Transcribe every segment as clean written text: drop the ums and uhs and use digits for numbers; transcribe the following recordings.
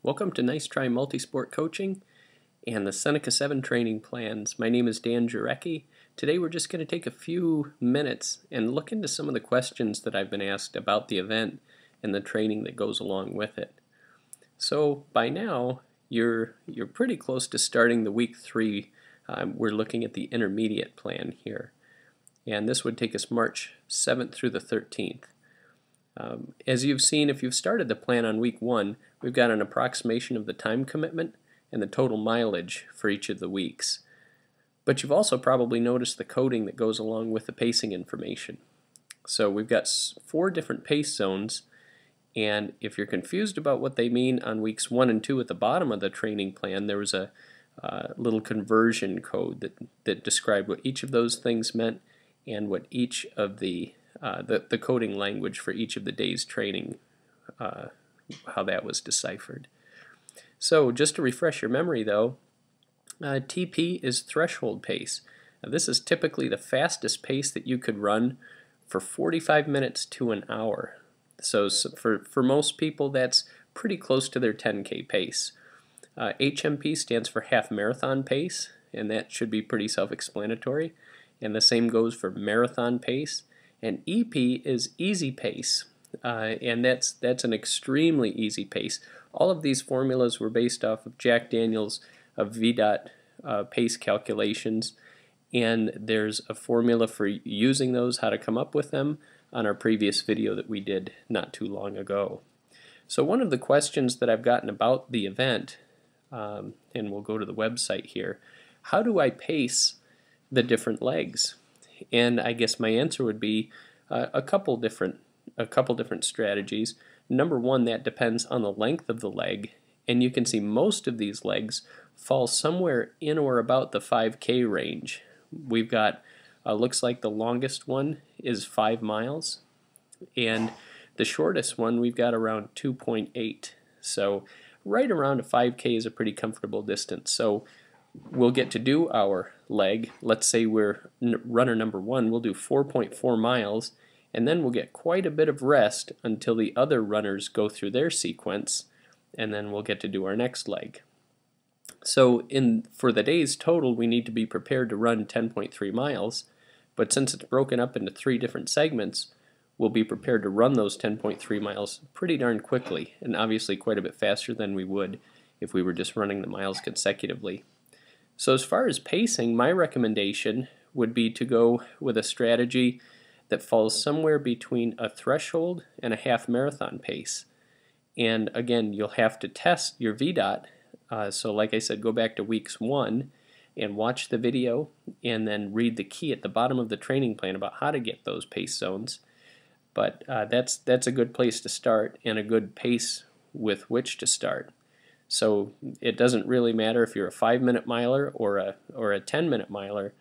Welcome to Nice Try Multisport Coaching and the Seneca7 training plans. My name is Dan Jarecki. Today we're just going to take a few minutes and look into some of the questions that I've been asked about the event and the training that goes along with it. So by now you're pretty close to starting the week 3. We're looking at the intermediate plan here, and this would take us March 7th through the 13th. As you've seen, if you've started the plan on week 1, we've got an approximation of the time commitment and the total mileage for each of the weeks. But you've also probably noticed the coding that goes along with the pacing information. So we've got 4 different pace zones, and if you're confused about what they mean on weeks 1 and 2 at the bottom of the training plan, there was a little conversion code that described what each of those things meant and what each of the coding language for each of the day's training, how that was deciphered. So just to refresh your memory though, TP is threshold pace. Now, this is typically the fastest pace that you could run for 45 minutes to an hour. So for most people that's pretty close to their 10K pace. HMP stands for half marathon pace, and that should be pretty self-explanatory. And the same goes for marathon pace. And EP is easy pace, and that's an extremely easy pace. All of these formulas were based off of Jack Daniels' Vdot pace calculations, and there's a formula for using those, how to come up with them, on our previous video that we did not too long ago. So one of the questions that I've gotten about the event, and we'll go to the website here, how do I pace the different legs? And I guess my answer would be a couple different strategies. Number one, that depends on the length of the leg, and you can see most of these legs fall somewhere in or about the 5K range. We've got, looks like the longest one is 5 miles, and the shortest one we've got around 2.8. So right around a 5K is a pretty comfortable distance. So we'll get to do our leg. Let's say we're runner number 1, we'll do 4.4 miles, and then we'll get quite a bit of rest until the other runners go through their sequence, and then we'll get to do our next leg. So for the day's total, we need to be prepared to run 10.3 miles, but since it's broken up into 3 different segments, we'll be prepared to run those 10.3 miles pretty darn quickly, and obviously quite a bit faster than we would if we were just running the miles consecutively. So as far as pacing, my recommendation would be to go with a strategy that falls somewhere between a threshold and a half marathon pace. And again, you'll have to test your Vdot. So like I said, go back to weeks 1 and watch the video, and then read the key at the bottom of the training plan about how to get those pace zones. But that's a good place to start, and a good pace with which to start. So it doesn't really matter if you're a 5-minute miler or a 10-minute miler.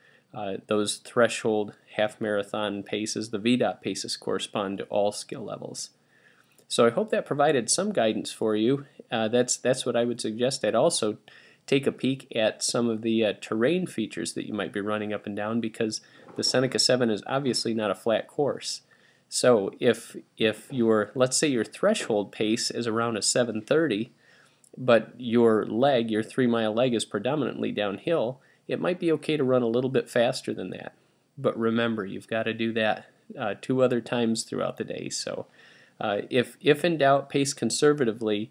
Those threshold half marathon paces, the Vdot paces, correspond to all skill levels. So I hope that provided some guidance for you. That's what I would suggest. I'd also take a peek at some of the terrain features that you might be running up and down, because the Seneca7 is obviously not a flat course. So if let's say your threshold pace is around a 7:30, but your 3-mile leg is predominantly downhill, it might be okay to run a little bit faster than that. But remember, you've got to do that 2 other times throughout the day. So if in doubt, pace conservatively,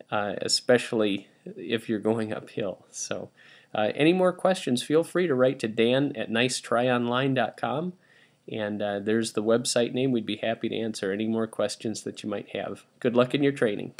especially if you're going uphill. So any more questions, feel free to write to dan@nicetryonline.com, and there's the website name. We'd be happy to answer any more questions that you might have. Good luck in your training.